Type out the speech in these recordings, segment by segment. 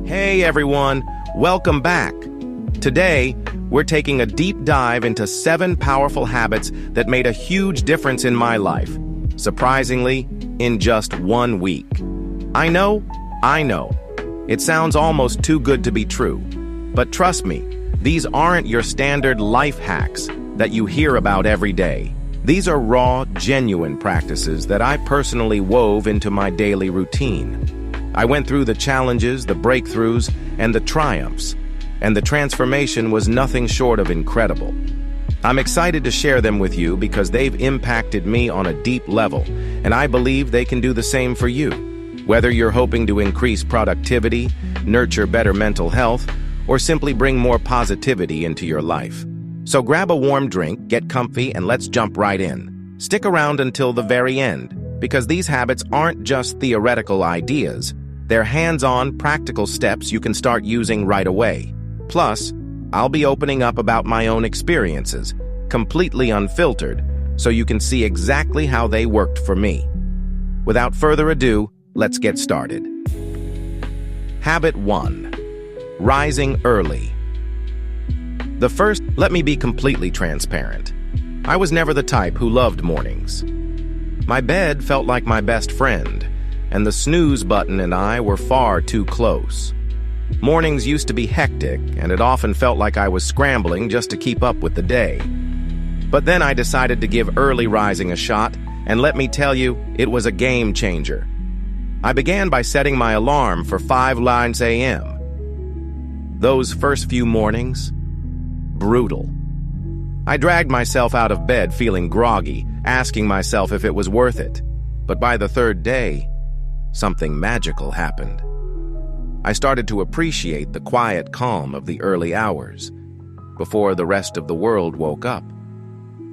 Hey everyone, welcome back. Today, we're taking a deep dive into 7 powerful habits that made a huge difference in my life. Surprisingly, in just 1 week. I know. It sounds almost too good to be true. But trust me, these aren't your standard life hacks that you hear about every day. These are raw, genuine practices that I personally wove into my daily routine. I went through the challenges, the breakthroughs, and the triumphs, and the transformation was nothing short of incredible. I'm excited to share them with you because they've impacted me on a deep level, and I believe they can do the same for you. Whether you're hoping to increase productivity, nurture better mental health, or simply bring more positivity into your life. So grab a warm drink, get comfy, and let's jump right in. Stick around until the very end, because these habits aren't just theoretical ideas. They're hands-on, practical steps you can start using right away. Plus, I'll be opening up about my own experiences, completely unfiltered, so you can see exactly how they worked for me. Without further ado, let's get started. Habit 1. Rising early. Let me be completely transparent. I was never the type who loved mornings. My bed felt like my best friend, and the snooze button and I were far too close. Mornings used to be hectic, and it often felt like I was scrambling just to keep up with the day. But then I decided to give early rising a shot, and let me tell you, it was a game changer. I began by setting my alarm for 5:09 a.m. Those first few mornings, brutal. I dragged myself out of bed feeling groggy, asking myself if it was worth it. But by the third day, something magical happened. I started to appreciate the quiet calm of the early hours, before the rest of the world woke up.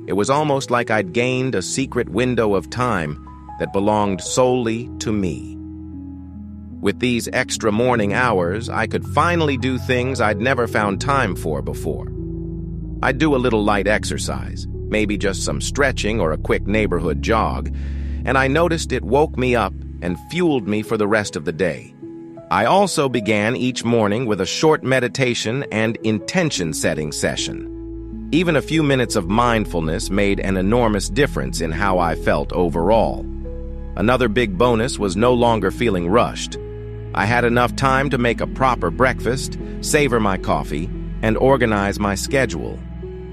It was almost like I'd gained a secret window of time that belonged solely to me. With these extra morning hours, I could finally do things I'd never found time for before. I'd do a little light exercise, maybe just some stretching or a quick neighborhood jog, and I noticed it woke me up and fueled me for the rest of the day. I also began each morning with a short meditation and intention-setting session. Even a few minutes of mindfulness made an enormous difference in how I felt overall. Another big bonus was no longer feeling rushed. I had enough time to make a proper breakfast, savor my coffee, and organize my schedule.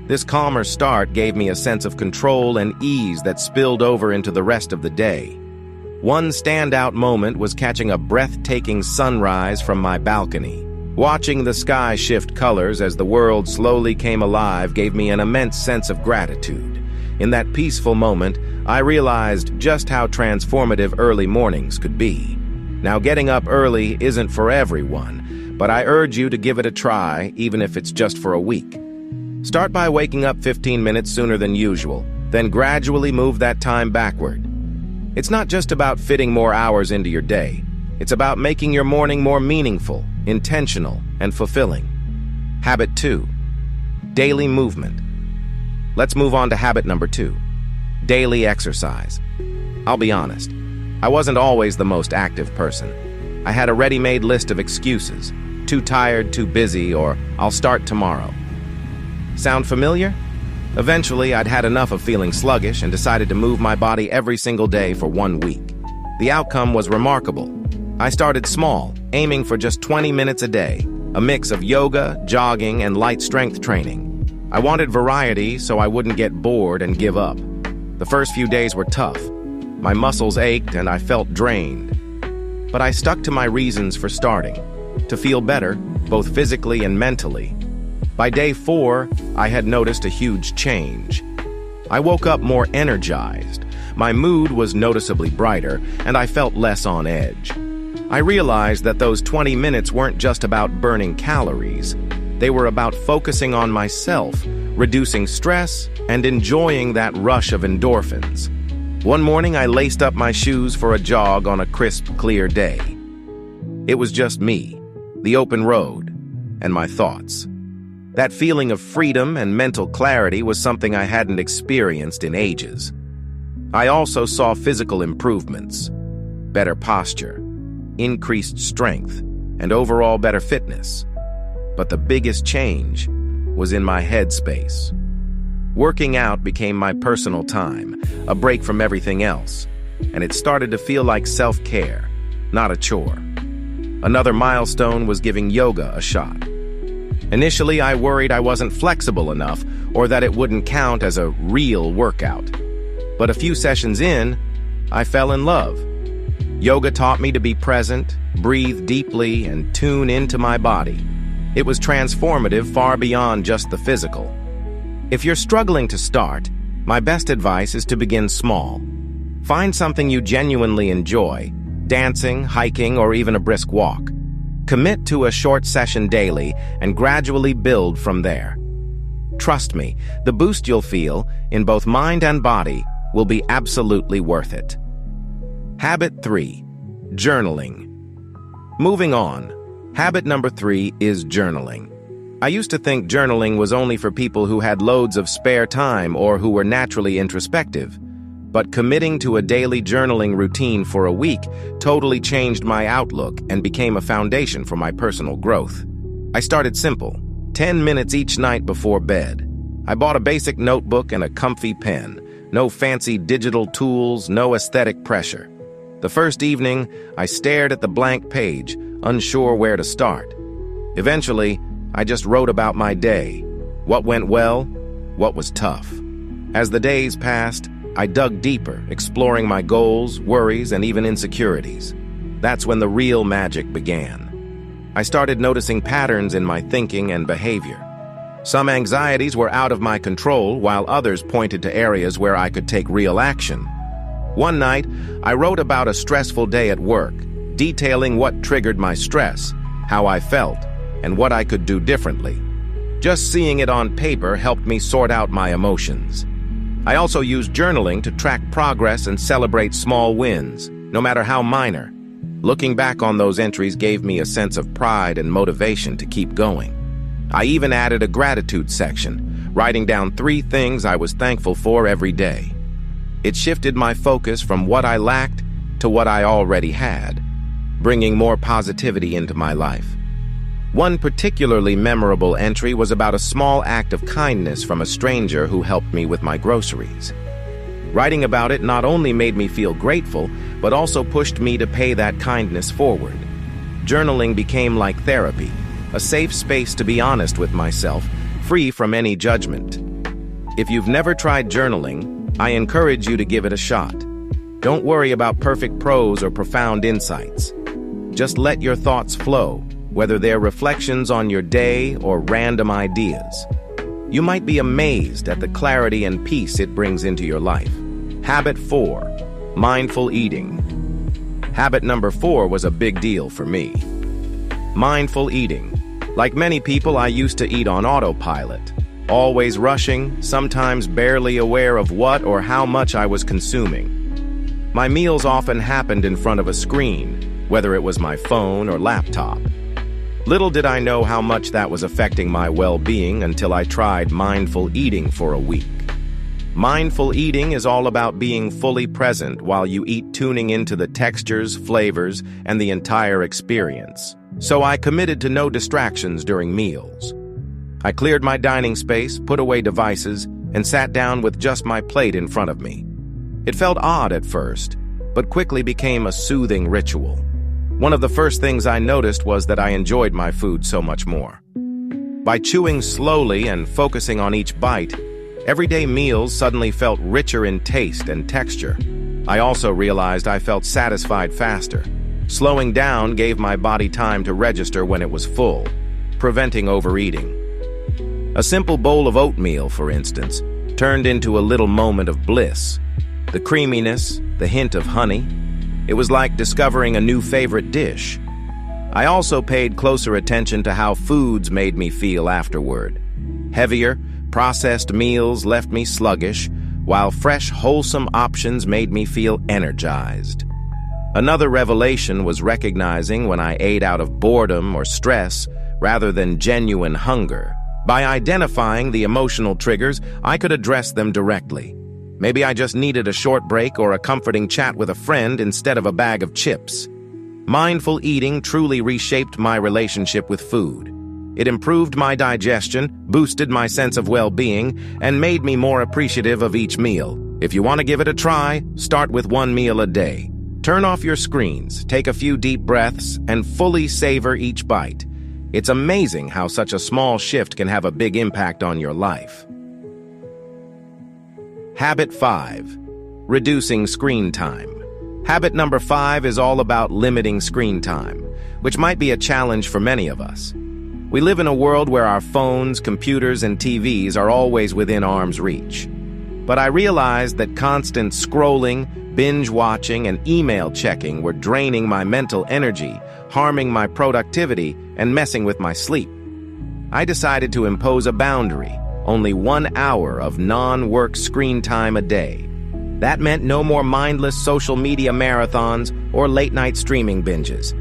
This calmer start gave me a sense of control and ease that spilled over into the rest of the day. One standout moment was catching a breathtaking sunrise from my balcony. Watching the sky shift colors as the world slowly came alive gave me an immense sense of gratitude. In that peaceful moment, I realized just how transformative early mornings could be. Now, getting up early isn't for everyone, but I urge you to give it a try, even if it's just for a week. Start by waking up 15 minutes sooner than usual, then gradually move that time backward. It's not just about fitting more hours into your day. It's about making your morning more meaningful, intentional, and fulfilling. Habit 2. Daily movement. Let's move on to habit number 2. Daily exercise. I'll be honest, I wasn't always the most active person. I had a ready-made list of excuses. Too tired, too busy, or I'll start tomorrow. Sound familiar? Eventually, I'd had enough of feeling sluggish and decided to move my body every single day for 1 week. The outcome was remarkable. I started small, aiming for just 20 minutes a day, a mix of yoga, jogging, and light strength training. I wanted variety so I wouldn't get bored and give up. The first few days were tough. My muscles ached and I felt drained. But I stuck to my reasons for starting, to feel better, both physically and mentally. By day 4, I had noticed a huge change. I woke up more energized, my mood was noticeably brighter, and I felt less on edge. I realized that those 20 minutes weren't just about burning calories. They were about focusing on myself, reducing stress, and enjoying that rush of endorphins. One morning, I laced up my shoes for a jog on a crisp, clear day. It was just me, the open road, and my thoughts. That feeling of freedom and mental clarity was something I hadn't experienced in ages. I also saw physical improvements, better posture, increased strength, and overall better fitness. But the biggest change was in my headspace. Working out became my personal time, a break from everything else, and it started to feel like self-care, not a chore. Another milestone was giving yoga a shot. Initially, I worried I wasn't flexible enough or that it wouldn't count as a real workout. But a few sessions in, I fell in love. Yoga taught me to be present, breathe deeply, and tune into my body. It was transformative far beyond just the physical. If you're struggling to start, my best advice is to begin small. Find something you genuinely enjoy, dancing, hiking, or even a brisk walk. Commit to a short session daily and gradually build from there. Trust me, the boost you'll feel, in both mind and body, will be absolutely worth it. Habit 3. Journaling. Moving on. Habit number 3 is journaling. I used to think journaling was only for people who had loads of spare time or who were naturally introspective. But committing to a daily journaling routine for a week totally changed my outlook and became a foundation for my personal growth. I started simple, 10 minutes each night before bed. I bought a basic notebook and a comfy pen. No fancy digital tools, no aesthetic pressure. The first evening, I stared at the blank page, unsure where to start. Eventually, I just wrote about my day, what went well, what was tough. As the days passed, I dug deeper, exploring my goals, worries, and even insecurities. That's when the real magic began. I started noticing patterns in my thinking and behavior. Some anxieties were out of my control, while others pointed to areas where I could take real action. One night, I wrote about a stressful day at work, detailing what triggered my stress, how I felt, and what I could do differently. Just seeing it on paper helped me sort out my emotions. I also used journaling to track progress and celebrate small wins, no matter how minor. Looking back on those entries gave me a sense of pride and motivation to keep going. I even added a gratitude section, writing down 3 things I was thankful for every day. It shifted my focus from what I lacked to what I already had, bringing more positivity into my life. One particularly memorable entry was about a small act of kindness from a stranger who helped me with my groceries. Writing about it not only made me feel grateful, but also pushed me to pay that kindness forward. Journaling became like therapy, a safe space to be honest with myself, free from any judgment. If you've never tried journaling, I encourage you to give it a shot. Don't worry about perfect prose or profound insights. Just let your thoughts flow, whether they're reflections on your day or random ideas. You might be amazed at the clarity and peace it brings into your life. Habit 4. Mindful eating. Habit number 4 was a big deal for me. Mindful eating. Like many people, I used to eat on autopilot, always rushing, sometimes barely aware of what or how much I was consuming. My meals often happened in front of a screen, whether it was my phone or laptop. Little did I know how much that was affecting my well-being until I tried mindful eating for a week. Mindful eating is all about being fully present while you eat, tuning into the textures, flavors, and the entire experience. So I committed to no distractions during meals. I cleared my dining space, put away devices, and sat down with just my plate in front of me. It felt odd at first, but quickly became a soothing ritual. One of the first things I noticed was that I enjoyed my food so much more. By chewing slowly and focusing on each bite, everyday meals suddenly felt richer in taste and texture. I also realized I felt satisfied faster. Slowing down gave my body time to register when it was full, preventing overeating. A simple bowl of oatmeal, for instance, turned into a little moment of bliss. The creaminess, the hint of honey, it was like discovering a new favorite dish. I also paid closer attention to how foods made me feel afterward. Heavier, processed meals left me sluggish, while fresh, wholesome options made me feel energized. Another revelation was recognizing when I ate out of boredom or stress rather than genuine hunger. By identifying the emotional triggers, I could address them directly. Maybe I just needed a short break or a comforting chat with a friend instead of a bag of chips. Mindful eating truly reshaped my relationship with food. It improved my digestion, boosted my sense of well-being, and made me more appreciative of each meal. If you want to give it a try, start with one meal a day. Turn off your screens, take a few deep breaths, and fully savor each bite. It's amazing how such a small shift can have a big impact on your life. Habit 5. Reducing screen time. Habit number 5 is all about limiting screen time, which might be a challenge for many of us. We live in a world where our phones, computers, and TVs are always within arm's reach. But I realized that constant scrolling, binge-watching, and email checking were draining my mental energy, harming my productivity, and messing with my sleep. I decided to impose a boundary, only 1 hour of non-work screen time a day. That meant no more mindless social media marathons or late-night streaming binges.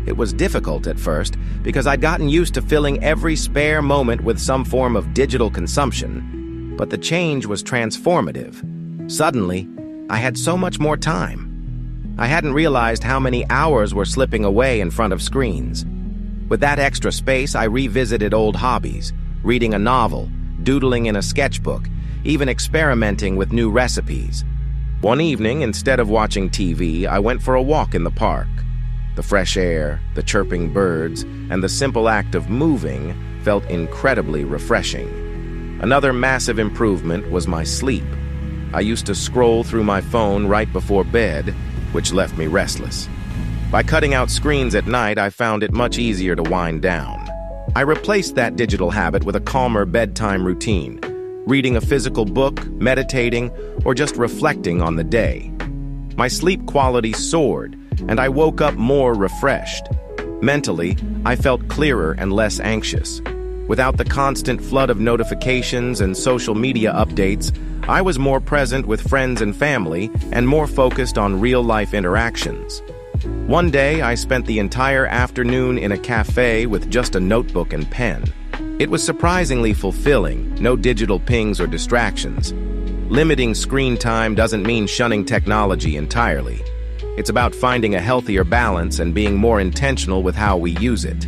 It was difficult at first because I'd gotten used to filling every spare moment with some form of digital consumption, but the change was transformative. Suddenly, I had so much more time. I hadn't realized how many hours were slipping away in front of screens. With that extra space, I revisited old hobbies, reading a novel, doodling in a sketchbook, even experimenting with new recipes. One evening, instead of watching TV, I went for a walk in the park. The fresh air, the chirping birds, and the simple act of moving felt incredibly refreshing. Another massive improvement was my sleep. I used to scroll through my phone right before bed, which left me restless. By cutting out screens at night, I found it much easier to wind down. I replaced that digital habit with a calmer bedtime routine, reading a physical book, meditating, or just reflecting on the day. My sleep quality soared, and I woke up more refreshed. Mentally, I felt clearer and less anxious. Without the constant flood of notifications and social media updates, I was more present with friends and family and more focused on real-life interactions. One day, I spent the entire afternoon in a cafe with just a notebook and pen. It was surprisingly fulfilling, no digital pings or distractions. Limiting screen time doesn't mean shunning technology entirely. It's about finding a healthier balance and being more intentional with how we use it.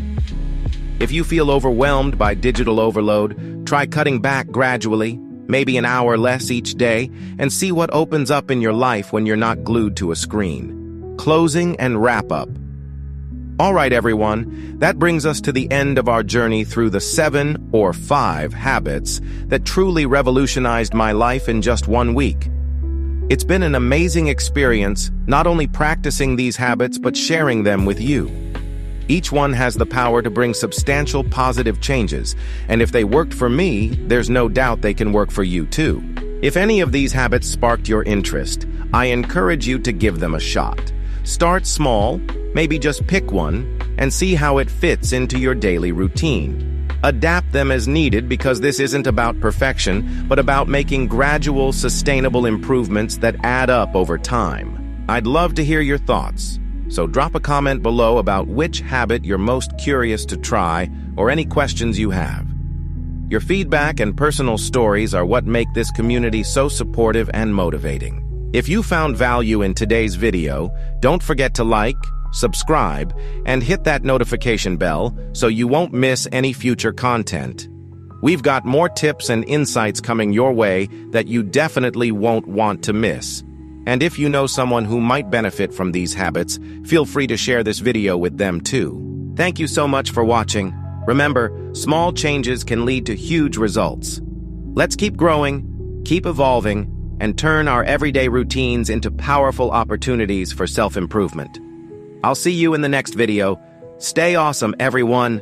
If you feel overwhelmed by digital overload, try cutting back gradually, maybe an hour less each day, and see what opens up in your life when you're not glued to a screen. Closing and wrap up. All right, everyone, that brings us to the end of our journey through the 7 or 5 habits that truly revolutionized my life in just 1 week. It's been an amazing experience, not only practicing these habits, but sharing them with you. Each one has the power to bring substantial positive changes, and if they worked for me, there's no doubt they can work for you too. If any of these habits sparked your interest, I encourage you to give them a shot. Start small, maybe just pick one, and see how it fits into your daily routine. Adapt them as needed because this isn't about perfection, but about making gradual, sustainable improvements that add up over time. I'd love to hear your thoughts, so drop a comment below about which habit you're most curious to try or any questions you have. Your feedback and personal stories are what make this community so supportive and motivating. If you found value in today's video, don't forget to like, subscribe, and hit that notification bell so you won't miss any future content. We've got more tips and insights coming your way that you definitely won't want to miss. And if you know someone who might benefit from these habits, feel free to share this video with them too. Thank you so much for watching. Remember, small changes can lead to huge results. Let's keep growing, keep evolving, and turn our everyday routines into powerful opportunities for self-improvement. I'll see you in the next video. Stay awesome, everyone.